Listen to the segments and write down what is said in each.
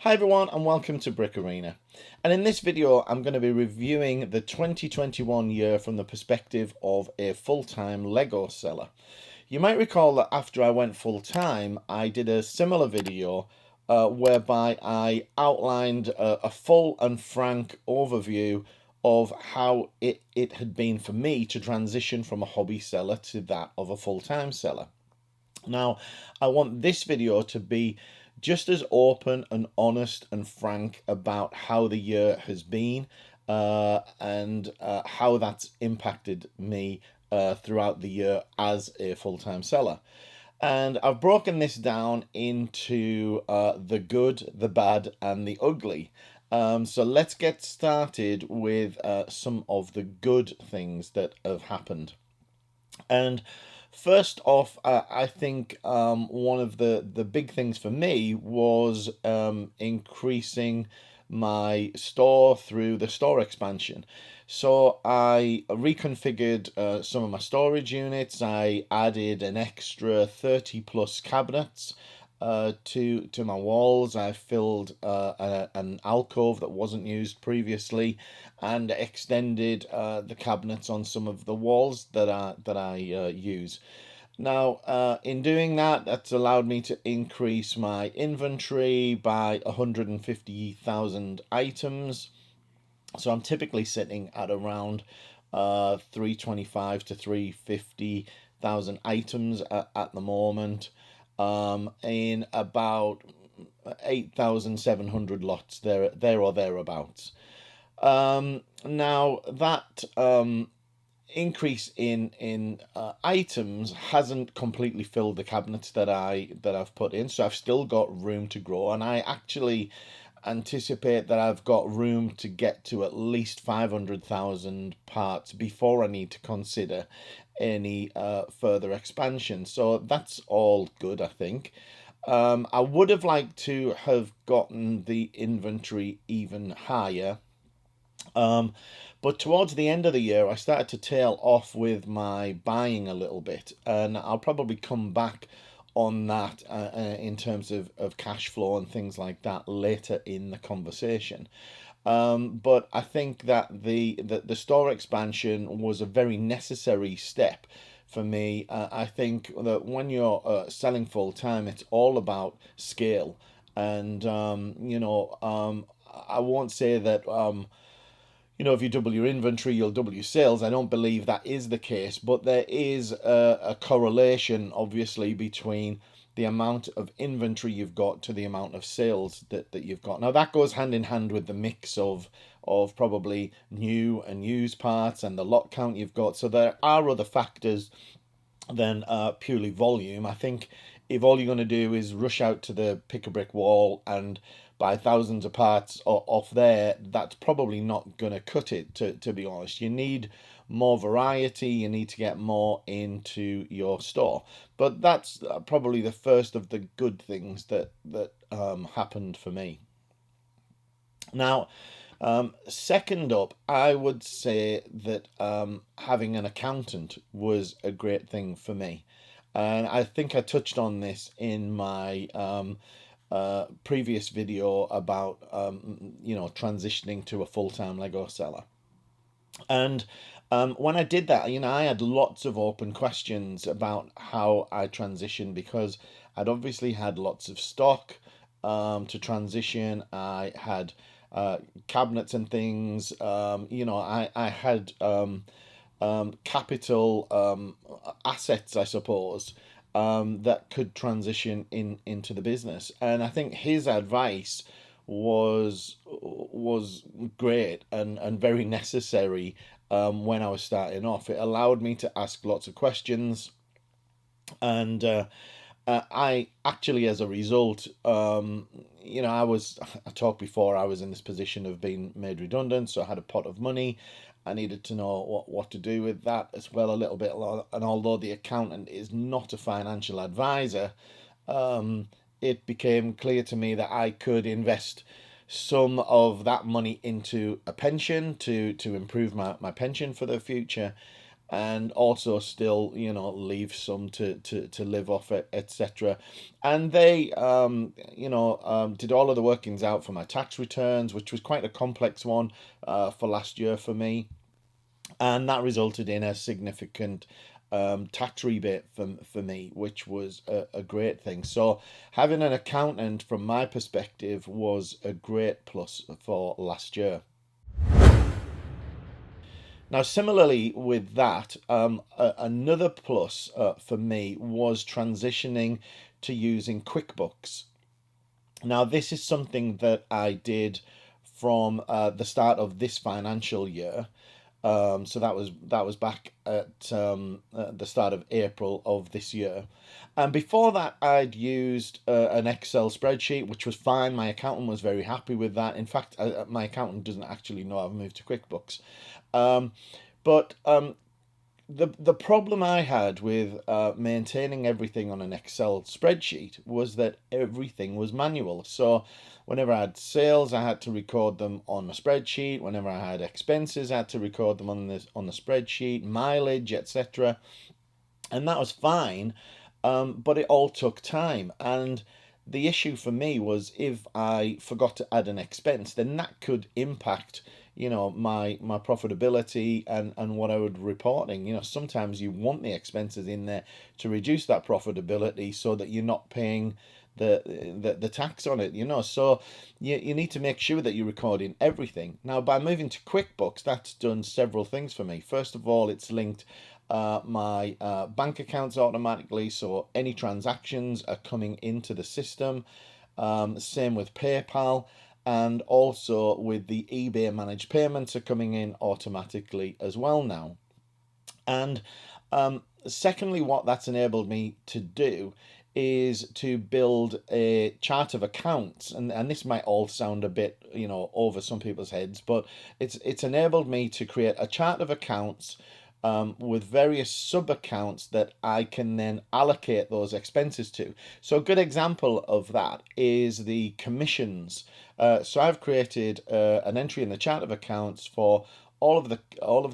Hi everyone and welcome to Brick Arena. And in this video I'm going to be reviewing the 2021 year from the perspective of a full-time Lego seller. You might recall that after I went full-time I did a similar video whereby I outlined a full and frank overview of how it had been for me to transition from a hobby seller to that of a full-time seller. Now, I want this video to be just as open and honest and frank about how the year has been and how that's impacted me throughout the year as a full-time seller. And I've broken this down into the good, the bad, and the ugly. So let's get started with some of the good things that have happened. And first off, I think one of the big things for me was increasing my store through the store expansion. So I reconfigured some of my storage units. I added an extra 30 plus cabinets to my walls. I filled an alcove that wasn't used previously, and extended the cabinets on some of the walls that I use. Now, in doing that, that's allowed me to increase my inventory by 150,000 items. So I'm typically sitting at around 325 to 350,000 items at the moment, in about 8,700 lots there or thereabouts. Now that increase in items hasn't completely filled the cabinets that I've put in, so I've still got room to grow, and I actually anticipate that I've got room to get to at least 500,000 parts before I need to consider any further expansion. So that's all good, I think. I would have liked to have gotten the inventory even higher. But towards the end of the year, I started to tail off with my buying a little bit, and I'll probably come back on that in terms of cash flow and things like that later in the conversation. But I think that the store expansion was a very necessary step for me. I think that when you're selling full time, it's all about scale, and I won't say that if you double your inventory, you'll double your sales. I don't believe that is the case, but there is a correlation, obviously, between the amount of inventory you've got to the amount of sales that you've got. Now, that goes hand in hand with the mix of probably new and used parts and the lot count you've got. So there are other factors than purely volume. I think if all you're going to do is rush out to the pick a brick wall and buy thousands of parts off there, that's probably not going to cut it, to be honest. You need more variety, you need to get more into your store. But that's probably the first of the good things that happened for me. Now, second up, I would say that having an accountant was a great thing for me. And I think I touched on this in my previous video about transitioning to a full-time Lego seller. And when I did that, I had lots of open questions about how I transitioned, because I'd obviously had lots of stock to transition. I had cabinets and things. I had capital assets, I suppose, that could transition into the business. And I think his advice was great and very necessary when I was starting off. It allowed me to ask lots of questions, and I actually, as a result, I talked before, I was in this position of being made redundant, so I had a pot of money. I needed to know what to do with that as well, a little bit. And although the accountant is not a financial advisor, it became clear to me that I could invest some of that money into a pension to improve my pension for the future. and also still, leave some to live off it, etc. And they, did all of the workings out for my tax returns, which was quite a complex one for last year for me, and that resulted in a significant tax rebate for me, which was a great thing. So having an accountant, from my perspective, was a great plus for last year. Now, similarly with that, another plus for me was transitioning to using QuickBooks. Now, this is something that I did from the start of this financial year. So that was back at the start of April of this year. And before that, I'd used an Excel spreadsheet, which was fine. My accountant was very happy with that. In fact, my accountant doesn't actually know I've moved to QuickBooks. Um, but the problem I had with maintaining everything on an Excel spreadsheet was that everything was manual. So whenever I had sales, I had to record them on a spreadsheet. Whenever I had expenses, I had to record them on the spreadsheet, mileage, etc. And that was fine, but it all took time. And the issue for me was, if I forgot to add an expense, then that could impact, my profitability and what I would reporting. Sometimes you want the expenses in there to reduce that profitability so that you're not paying the tax on it. So you need to make sure that you're recording everything. Now, by moving to QuickBooks, that's done several things for me. First of all, it's linked my bank accounts automatically, so any transactions are coming into the system. Same with PayPal, and also with the eBay managed payments are coming in automatically as well now. And secondly, what that's enabled me to do is to build a chart of accounts, and this might all sound a bit, over some people's heads, but it's enabled me to create a chart of accounts with various sub accounts that I can then allocate those expenses to. So a good example of that is the commissions. So I've created an entry in the chart of accounts for all of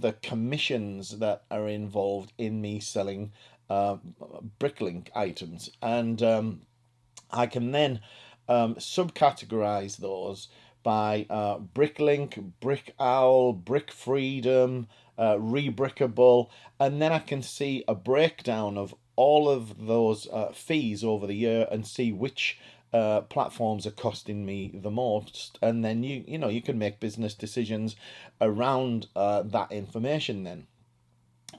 the commissions that are involved in me selling bricklink items, and I can then subcategorize those by bricklink, brick owl, brick freedom, rebrickable, and then I can see a breakdown of all of those fees over the year and see which platforms are costing me the most, and then you can make business decisions around that information then.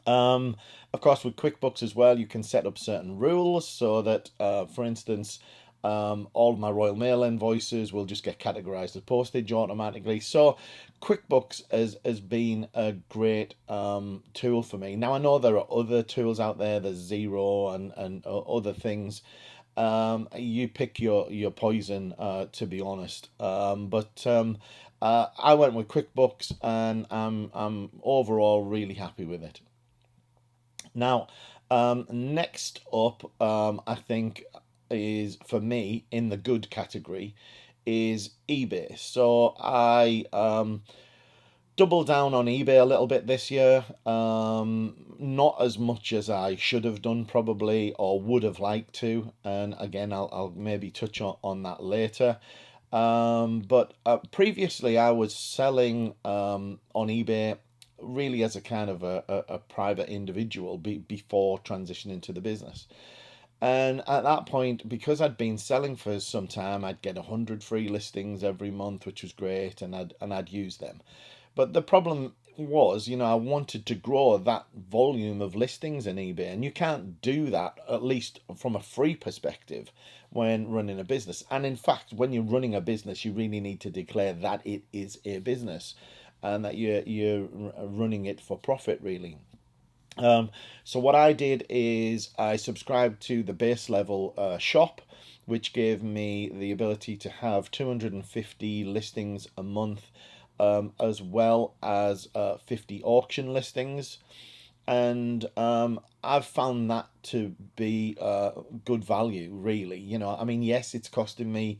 Of course, with QuickBooks as well, you can set up certain rules so that, for instance, all of my Royal Mail invoices will just get categorized as postage automatically. So QuickBooks has been a great tool for me. Now, I know there are other tools out there, there's Xero and other things. You pick your poison, to be honest. But I went with QuickBooks, and I'm overall really happy with it. Now, next up, I think is, for me, in the good category, is eBay. So I doubled down on eBay a little bit this year. Not as much as I should have done, probably, or would have liked to. And again, I'll maybe touch on that later. But previously, I was selling on eBay really as a kind of a private individual before transitioning to the business. And at that point, because I'd been selling for some time, I'd get 100 free listings every month, which was great, and I'd use them. But the problem was, I wanted to grow that volume of listings in eBay, and you can't do that, at least from a free perspective, when running a business. And in fact, when you're running a business, you really need to declare that it is a business and that you're running it for profit, really. So what I did is I subscribed to the base level shop, which gave me the ability to have 250 listings a month, as well as 50 auction listings. And I've found that to be good value, really. I mean, yes, it's costing me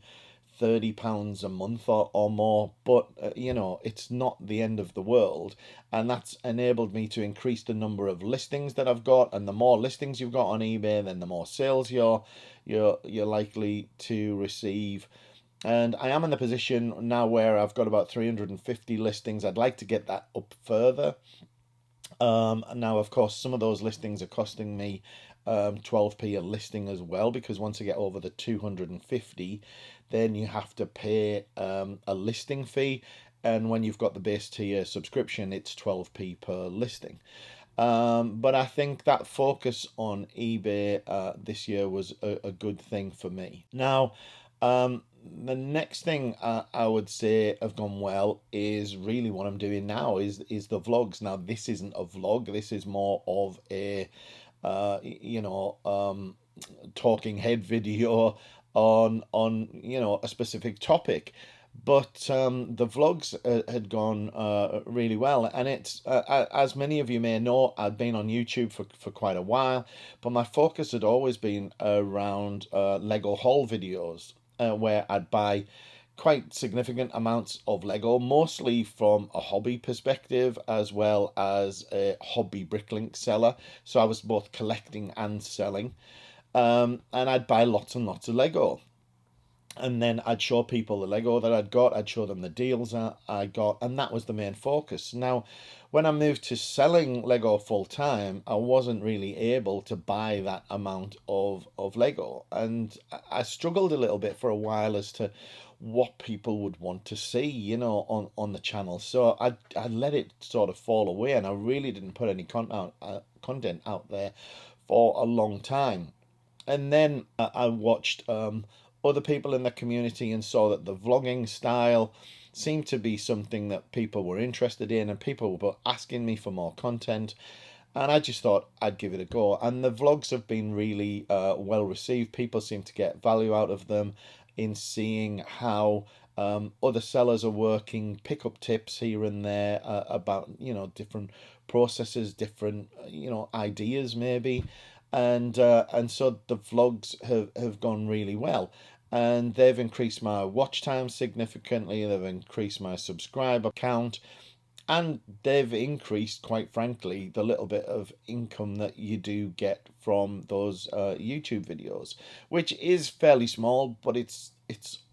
£30 a month or more, but you know, it's not the end of the world, and that's enabled me to increase the number of listings that I've got. And the more listings you've got on eBay, then the more sales you're likely to receive. And I am in the position now where I've got about 350 listings. I'd like to get that up further. Now, of course, some of those listings are costing me 12p a listing as well, because once I get over the 250, then you have to pay a listing fee. And when you've got the base tier subscription, it's 12p per listing. But I think that focus on eBay this year was a good thing for me. Now, the next thing I would say have gone well is really what I'm doing now is the vlogs. Now, this isn't a vlog. This is more of a talking head video on a specific topic. But the vlogs had gone really well, and it's as many of you may know, I'd been on YouTube for quite a while, but my focus had always been around Lego haul videos, where I'd buy quite significant amounts of Lego, mostly from a hobby perspective as well as a hobby bricklink seller. So I was both collecting and selling, and I'd buy lots and lots of Lego. And then I'd show people the Lego that I'd got, I'd show them the deals I got, and that was the main focus. Now, when I moved to selling Lego full time, I wasn't really able to buy that amount of Lego. And I struggled a little bit for a while as to what people would want to see, on the channel. So I let it sort of fall away, and I really didn't put any content out there for a long time. And then I watched other people in the community and saw that the vlogging style seemed to be something that people were interested in, and people were asking me for more content. And I just thought I'd give it a go. And the vlogs have been really well received. People seem to get value out of them in seeing how other sellers are working, pick up tips here and there about, different processes, different, ideas maybe. And so the vlogs have gone really well. And they've increased my watch time significantly, they've increased my subscriber count, and they've increased, quite frankly, the little bit of income that you do get from those YouTube videos, which is fairly small, but it's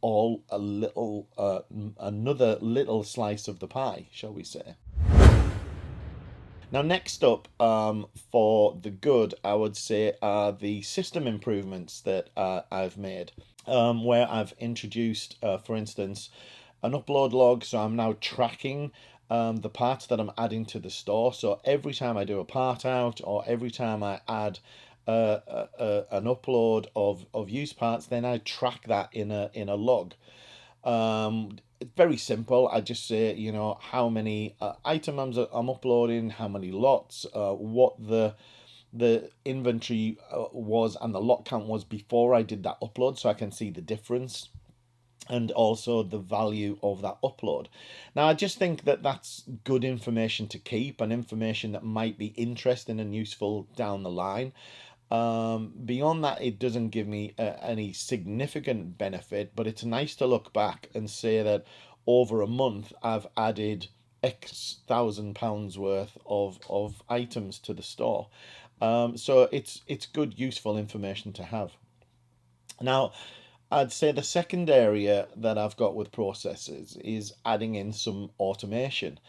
all a little another little slice of the pie, shall we say. Now, next up, for the good, I would say, are the system improvements that I've made, where I've introduced, for instance, an upload log. So I'm now tracking the parts that I'm adding to the store. So every time I do a part out, or every time I add an upload of used parts, then I track that in a log. It's very simple. I just say, how many items I'm uploading, how many lots, what the inventory was, and the lot count was before I did that upload, so I can see the difference, and also the value of that upload. Now, I just think that that's good information to keep, and information that might be interesting and useful down the line. Beyond that, it doesn't give me any significant benefit, but it's nice to look back and say that over a month I've added X £1,000 worth of items to the store. So it's good, useful information to have. Now, I'd say the second area that I've got with processes is adding in some automation.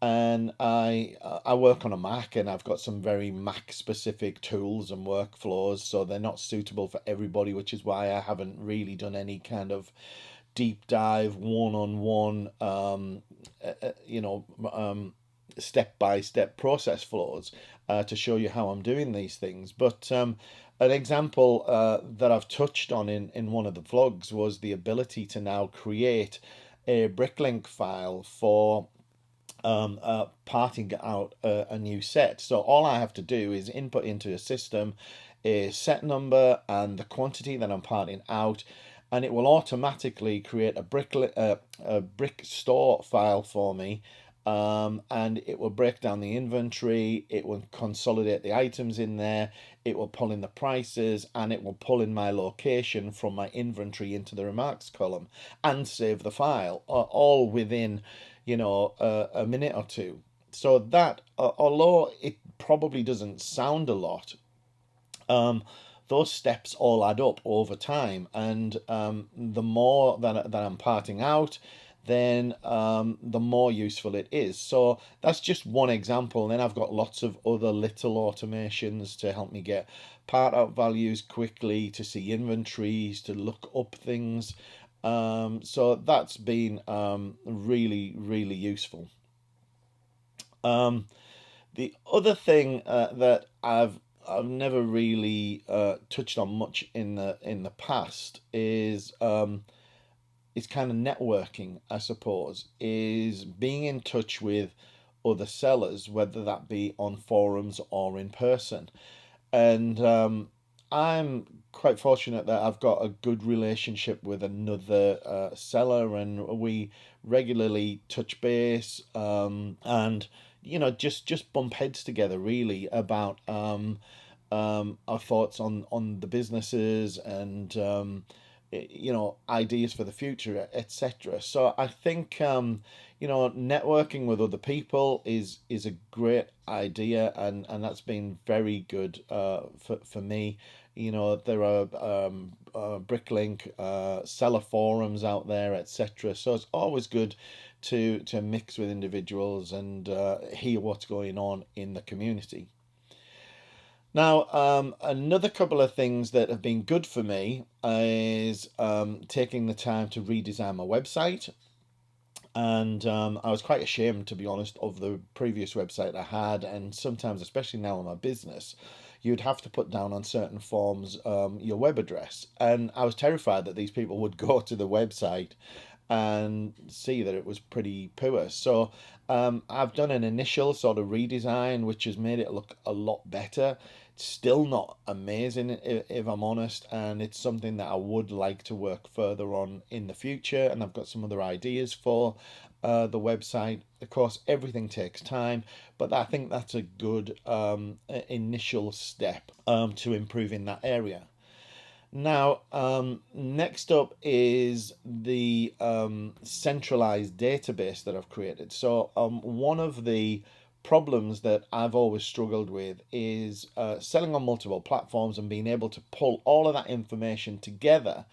And I work on a Mac, and I've got some very Mac specific tools and workflows, so they're not suitable for everybody, which is why I haven't really done any kind of deep dive one-on-one step by step process flows to show you how I'm doing these things. But an example that I've touched on in one of the vlogs was the ability to now create a bricklink file for parting out a new set. So all I have to do is input into a system a set number and the quantity that I'm parting out, and it will automatically create a brick store file for me and it will break down the inventory, it will consolidate the items in there, it will pull in the prices, and it will pull in my location from my inventory into the remarks column and save the file, all within, a minute or two. So that, although it probably doesn't sound a lot, um, those steps all add up over time, and the more that I'm parting out, then the more useful it is. So that's just one example. And then I've got lots of other little automations to help me get part out values quickly, to see inventories, to look up things. So that's been really, really useful. The other thing that I've never really touched on much in the past is kind of networking, I suppose, is being in touch with other sellers, whether that be on forums or in person. And I'm quite fortunate that I've got a good relationship with another seller, and we regularly touch base, and just bump heads together really about our thoughts on the businesses, and ideas for the future, etc. So I think networking with other people is a great idea, and that's been very good for me. There are Bricklink seller forums out there, etc. So it's always good to mix with individuals and hear what's going on in the community. Now, another couple of things that have been good for me is taking the time to redesign my website. And I was quite ashamed, to be honest, of the previous website I had. And sometimes, especially now in my business, you'd have to put down on certain forms your web address. And I was terrified that these people would go to the website and see that it was pretty poor. So I've done an initial sort of redesign, which has made it look a lot better. It's still not amazing, if I'm honest, and it's something that I would like to work further on in the future. And I've got some other ideas for the website. Of course, everything takes time, but I think that's a good initial step to improve in that area. Now, next up is the centralized database that I've created. So, one of the problems that I've always struggled with is selling on multiple platforms and being able to pull all of that information together,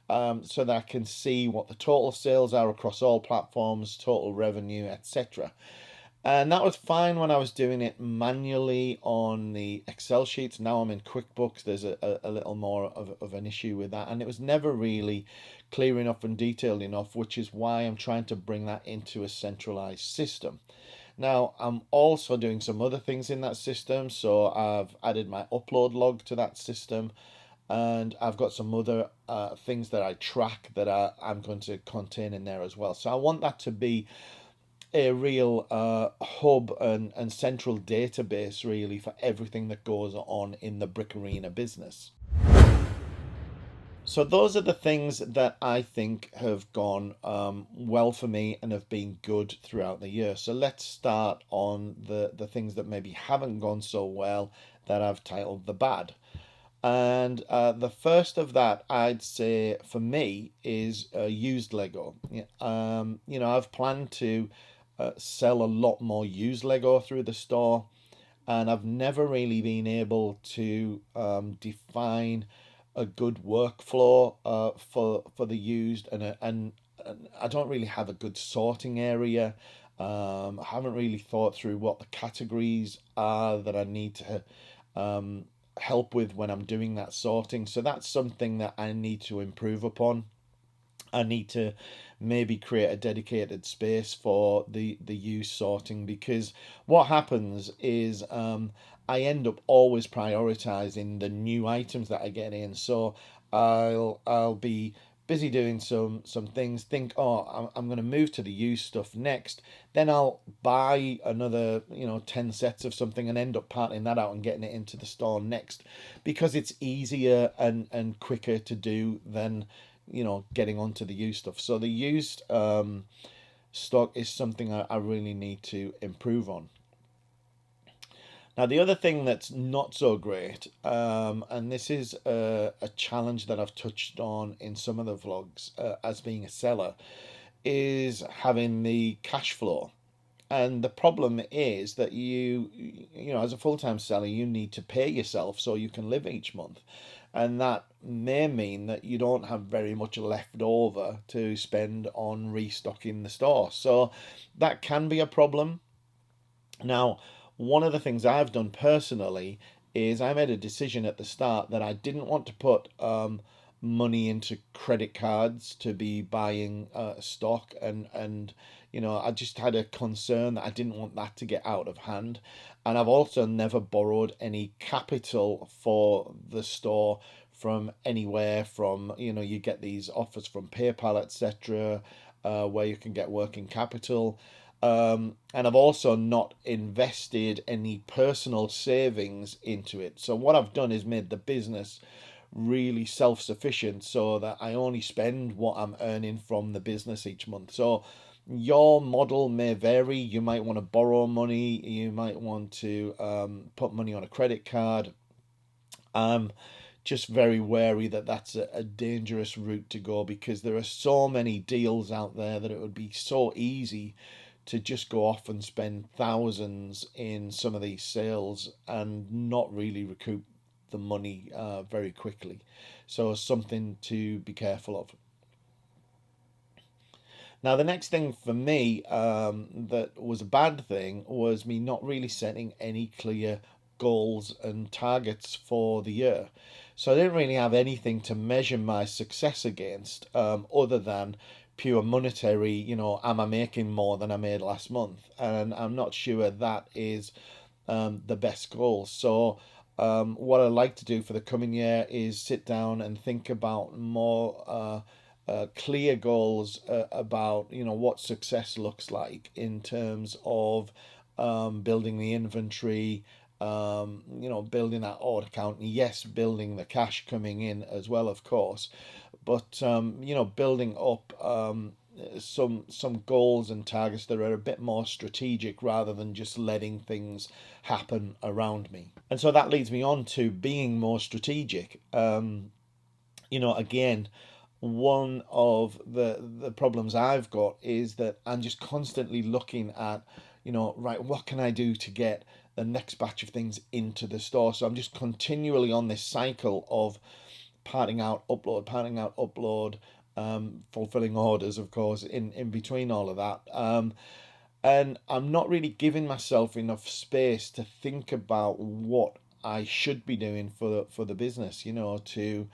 so that I can see what the total sales are across all platforms, total revenue, etc. And that was fine when I was doing it manually on the Excel sheets. Now I'm in QuickBooks. There's a little more of an issue with that. And it was never really clear enough and detailed enough, which is why I'm trying to bring that into a centralized system. Now, I'm also doing some other things in that system. So I've added my upload log to that system. And I've got some other things that I track that I'm going to contain in there as well. So I want that to be a real hub and central database really for everything that goes on in the Brick Arena business. So those are the things that I think have gone well for me and have been good throughout the year. So let's start on the things that maybe haven't gone so well, that I've titled the bad. And the first of that, I'd say for me, is used Lego. I've planned to sell a lot more used Lego through the store, and I've never really been able to define a good workflow for the used, and I don't really have a good sorting area. I haven't really thought through what the categories are that I need to help with when I'm doing that sorting. So that's something that I need to improve upon. I need to maybe create a dedicated space for the use sorting, because what happens is I end up always prioritizing the new items that I get in. So I'll be busy doing some things, think, oh, I'm going to move to the used stuff next, then I'll buy another 10 sets of something and end up parting that out and getting it into the store next, because it's easier and quicker to do than getting onto the used stuff. So the used stock is something I really need to improve on. Now, the other thing that's not so great, and this is a challenge that I've touched on in some of the vlogs as being a seller, is having the cash flow. And the problem is that you know, as a full-time seller, you need to pay yourself so you can live each month. And that may mean that you don't have very much left over to spend on restocking the store. So that can be a problem. Now, one of the things I've done personally is I made a decision at the start that I didn't want to put money into credit cards to be buying stock, and you know, I just had a concern that I didn't want that to get out of hand. And I've also never borrowed any capital for the store from anywhere. From, you know, you get these offers from PayPal, etc., where you can get working capital. And I've also not invested any personal savings into it. So what I've done is made the business really self-sufficient so that I only spend what I'm earning from the business each month. So your model may vary. You might want to borrow money. You might want to put money on a credit card. Just very wary that that's a dangerous route to go, because there are so many deals out there that it would be so easy to just go off and spend thousands in some of these sales and not really recoup the money very quickly. So something to be careful of. Now, the next thing for me that was a bad thing was me not really setting any clear goals and targets for the year. So I didn't really have anything to measure my success against, other than pure monetary, you know, am I making more than I made last month? And I'm not sure that is the best goal. So what I'd like to do for the coming year is sit down and think about more clear goals about, you know, what success looks like in terms of building the inventory, you know, building that order count. Yes, building the cash coming in as well, of course, but you know, building up some goals and targets that are a bit more strategic rather than just letting things happen around me. And so that leads me on to being more strategic. You know, again, one of the problems I've got is that I'm just constantly looking at, you know, right, what can I do to get the next batch of things into the store? So I'm just continually on this cycle of parting out, upload, fulfilling orders, of course, in between all of that. And I'm not really giving myself enough space to think about what I should be doing for the business, you know, to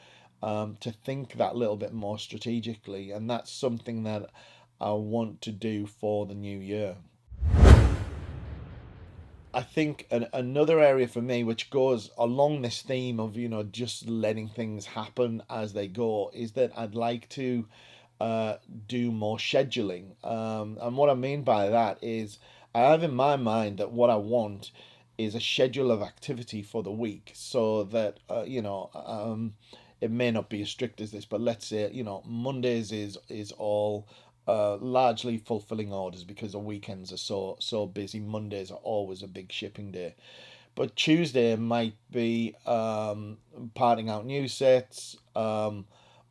think that little bit more strategically. And that's something that I want to do for the new year. I think another area for me, which goes along this theme of, you know, just letting things happen as they go, is that I'd like to do more scheduling. And what I mean by that is I have in my mind that what I want is a schedule of activity for the week, so that you know, it may not be as strict as this, but let's say, you know, Mondays is all largely fulfilling orders because the weekends are so busy. Mondays are always a big shipping day. But Tuesday might be parting out new sets.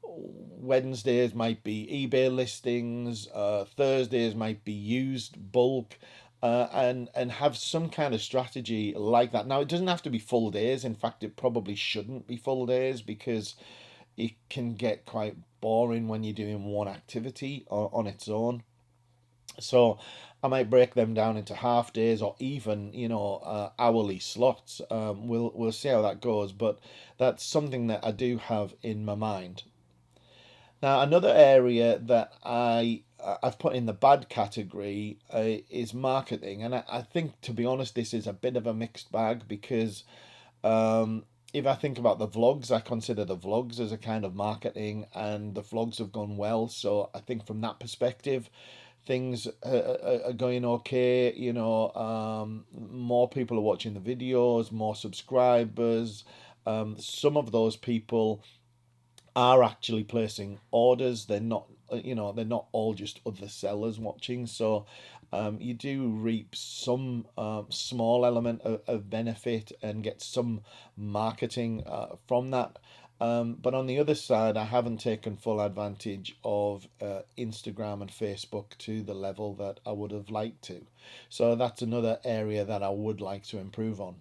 Wednesdays might be eBay listings. Thursdays might be used bulk. And have some kind of strategy like that. Now, it doesn't have to be full days. In fact, it probably shouldn't be full days, because it can get quite boring when you're doing one activity on its own. So I might break them down into half days, or even, you know, hourly slots. We'll see how that goes, but that's something that I do have in my mind. Now, another area that I've put in the bad category is marketing, and I think, to be honest, this is a bit of a mixed bag, because if I think about the vlogs, I consider the vlogs as a kind of marketing, and the vlogs have gone well. So I think from that perspective, things are going okay. You know, more people are watching the videos, more subscribers. Some of those people are actually placing orders. They're not they're not all just other sellers watching. So you do reap some small element of benefit and get some marketing from that. But on the other side, I haven't taken full advantage of Instagram and Facebook to the level that I would have liked to. So that's another area that I would like to improve on.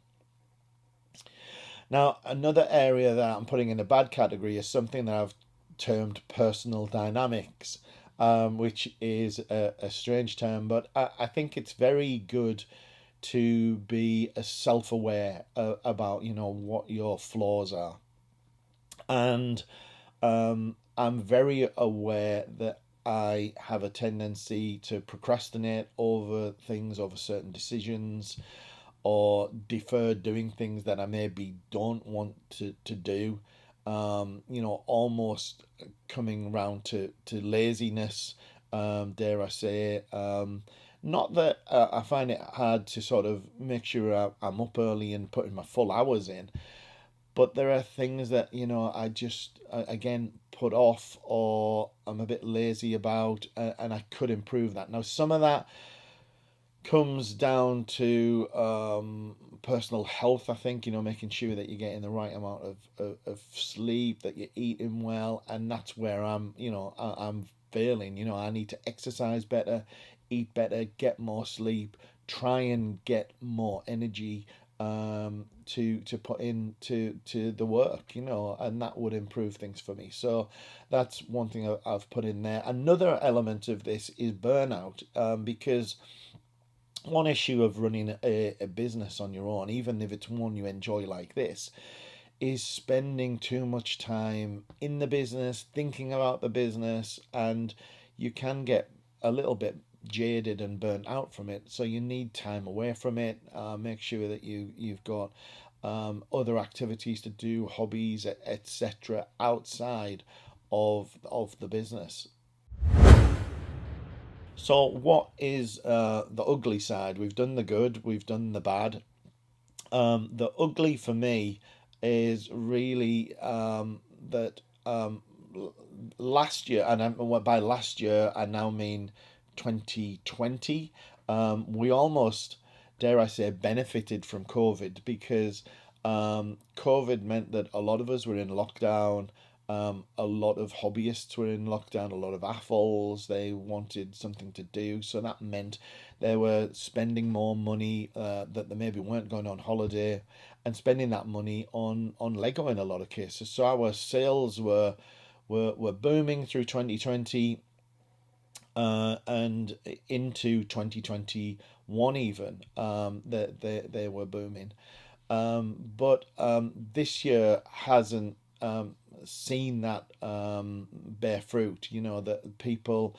Now, another area that I'm putting in a bad category is something that I've termed personal dynamics, which is a strange term, but I think it's very good to be self-aware about what your flaws are. And I'm very aware that I have a tendency to procrastinate over things, over certain decisions, or defer doing things that I maybe don't want to do. Almost coming round to laziness, dare I say. Not that I find it hard to sort of make sure I'm up early and putting my full hours in, but there are things that I just again put off, or I'm a bit lazy about, and I could improve that. Now some of that comes down to personal health. I think making sure that you're getting the right amount of sleep, that you're eating well, and that's where I'm failing. I need to exercise better, eat better, get more sleep, try and get more energy to put into to the work, and that would improve things for me. So that's one thing I've put in there. Another element of this is burnout, because one issue of running a business on your own, even if it's one you enjoy like this, is spending too much time in the business, thinking about the business, and you can get a little bit jaded and burnt out from it. So you need time away from it. Make sure that you've got other activities to do, hobbies, etc., outside of the business. So, what is the ugly side? We've done the good, we've done the bad. The ugly for me is really that last year, and by last year, I now mean 2020, we almost, dare I say, benefited from COVID, because COVID meant that a lot of us were in lockdown. A lot of hobbyists were in lockdown, a lot of AFOLs, they wanted something to do. So that meant they were spending more money, that they maybe weren't going on holiday, and spending that money on Lego in a lot of cases. So our sales were booming through 2020, and into 2021 even. They were booming. But this year hasn't seen that bear fruit. That people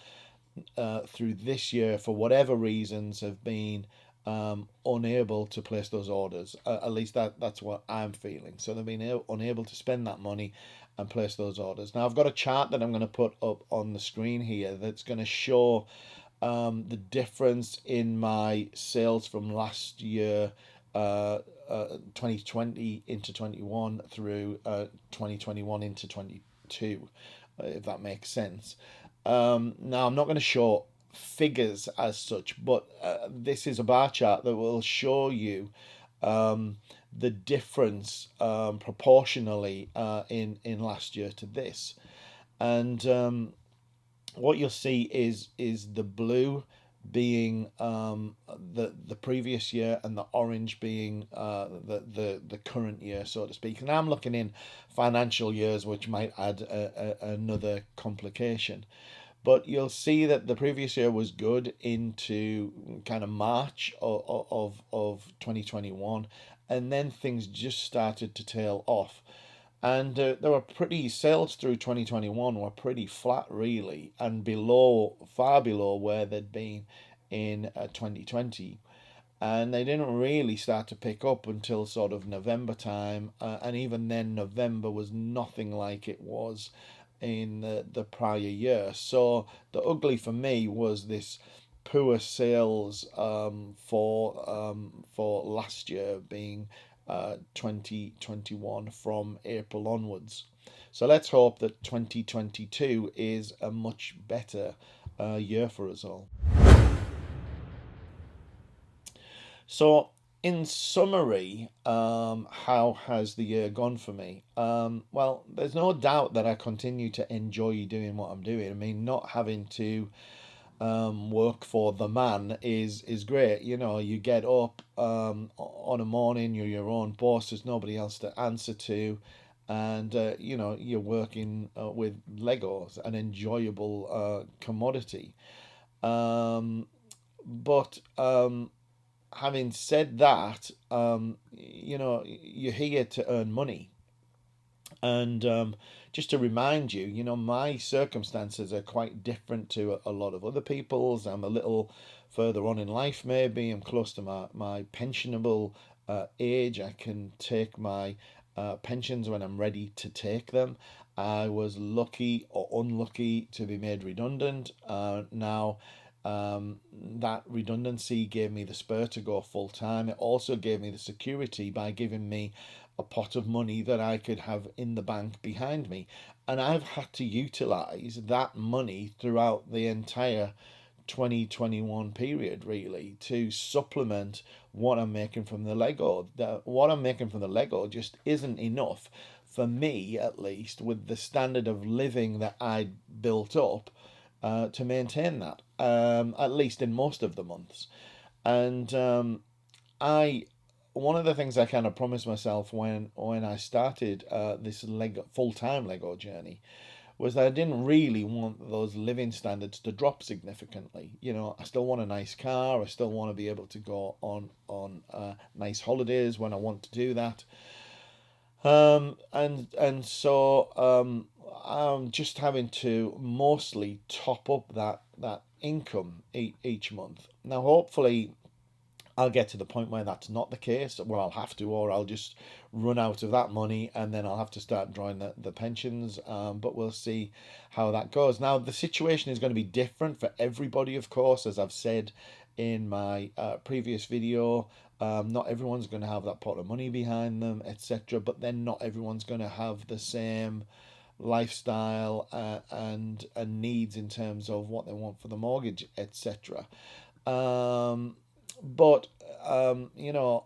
through this year, for whatever reasons, have been unable to place those orders. At least that's what I'm feeling. So they've been unable to spend that money and place those orders. Now I've got a chart that I'm going to put up on the screen here that's going to show the difference in my sales from last year, 2020 into 21, through 2021 into 22, if that makes sense. Now, I'm not going to show figures as such, but this is a bar chart that will show you the difference proportionally in last year to this. And what you'll see is the blue being the previous year, and the orange being the current year, so to speak. And I'm looking in financial years, which might add another complication. But you'll see that the previous year was good into kind of March of 2021, and then things just started to tail off. And there were pretty sales through 2021 were pretty flat, really, and far below where they'd been in 2020. And they didn't really start to pick up until sort of November time, and even then November was nothing like it was in the prior year. So the ugly for me was this poor sales for last year, being 2021 from April onwards. So let's hope that 2022 is a much better year for us all. So, in summary, how has the year gone for me? Well, there's no doubt that I continue to enjoy doing what I'm doing. I mean, not having to work for the man is great. You know, you get up on a morning, you're your own boss. There's nobody else to answer to, and you know, you're working with Legos, an enjoyable commodity. Um, but having said that, you know, you're here to earn money. And just to remind you, you know, my circumstances are quite different to a lot of other people's. I'm a little further on in life, maybe. I'm close to my pensionable age. I can take my pensions when I'm ready to take them. I was lucky or unlucky to be made redundant. Now, that redundancy gave me the spur to go full time. It also gave me the security by giving me a pot of money that I could have in the bank behind me. And I've had to utilize that money throughout the entire 2021 period, really, to supplement what I'm making from the Lego. What I'm making from the Lego just isn't enough for me, at least, with the standard of living that I built up to maintain that, at least in most of the months. And I one of the things I kind of promised myself when I started this Lego full time Lego journey was that I didn't really want those living standards to drop significantly. You know, I still want a nice car. I still want to be able to go on nice holidays when I want to do that. And so I'm just having to mostly top up that income each month. Now, hopefully, I'll get to the point where that's not the case, where I'll have to, or I'll just run out of that money and then I'll have to start drawing the pensions. But we'll see how that goes. Now, the situation is going to be different for everybody, of course, as I've said in my previous video. Not everyone's going to have that pot of money behind them, etc. But then not everyone's going to have the same lifestyle and needs in terms of what they want for the mortgage, etc. Um, but you know,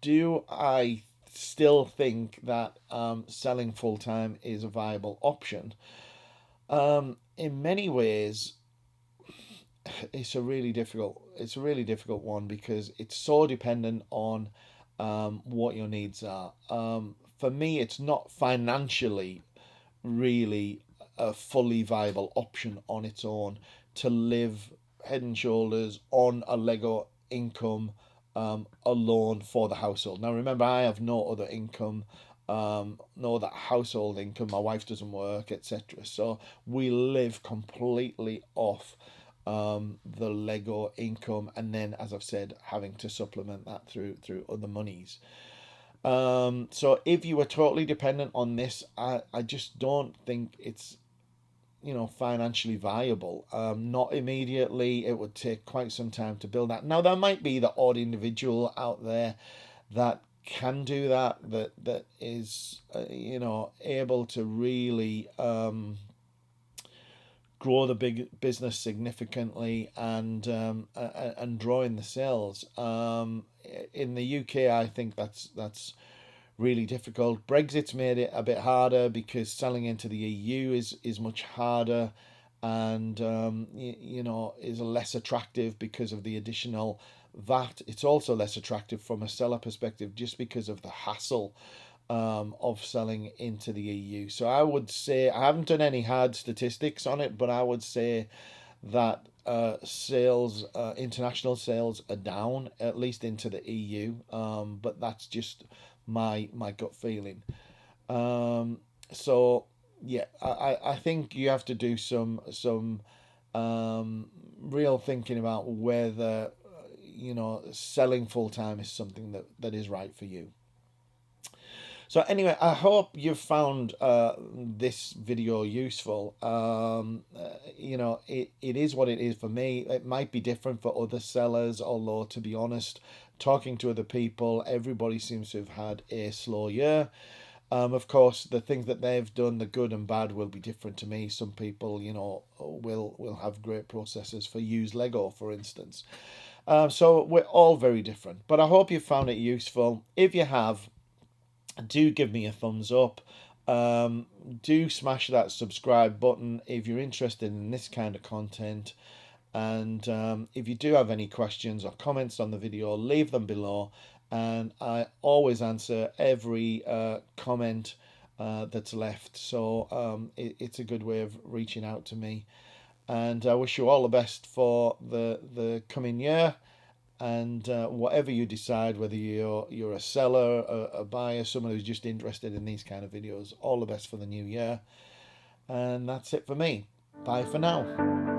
do I still think that selling full time is a viable option? In many ways, it's a really difficult one because it's so dependent on what your needs are. For me, it's not financially really a fully viable option on its own to live head and shoulders on a Lego income alone for the household. Now, remember, I have no other income, no other household income. My wife doesn't work, etc. So we live completely off the Lego income, and then, as I've said, having to supplement that through other monies. So if you were totally dependent on this, I just don't think it's, you know, financially viable. Not immediately. It would take quite some time to build that. Now, there might be the odd individual out there that can do that is you know, able to really grow the big business significantly and draw in the sales. In the UK, I think that's really difficult. Brexit's made it a bit harder because selling into the EU is much harder, and you know, is less attractive because of the additional VAT. It's also less attractive from a seller perspective just because of the hassle of selling into the EU. So I would say, I haven't done any hard statistics on it, but I would say that international sales are down, at least into the EU. But that's just my gut feeling. So yeah, I think you have to do some real thinking about whether you know, selling full time is something that is right for you. So anyway, I hope you've found this video useful. You know, it is what it is for me. It might be different for other sellers, although to be honest, talking to other people, everybody seems to have had a slow year. Of course, the things that they've done, the good and bad, will be different to me. Some people, will have great processes for used Lego, for instance. So we're all very different. But I hope you found it useful. If you have, do give me a thumbs up. Do smash that subscribe button if you're interested in this kind of content. And if you do have any questions or comments on the video, leave them below. And I always answer every comment that's left. So it's a good way of reaching out to me. And I wish you all the best for the coming year. And whatever you decide, whether you're a seller, a buyer, someone who's just interested in these kind of videos, all the best for the new year. And that's it for me. Bye for now.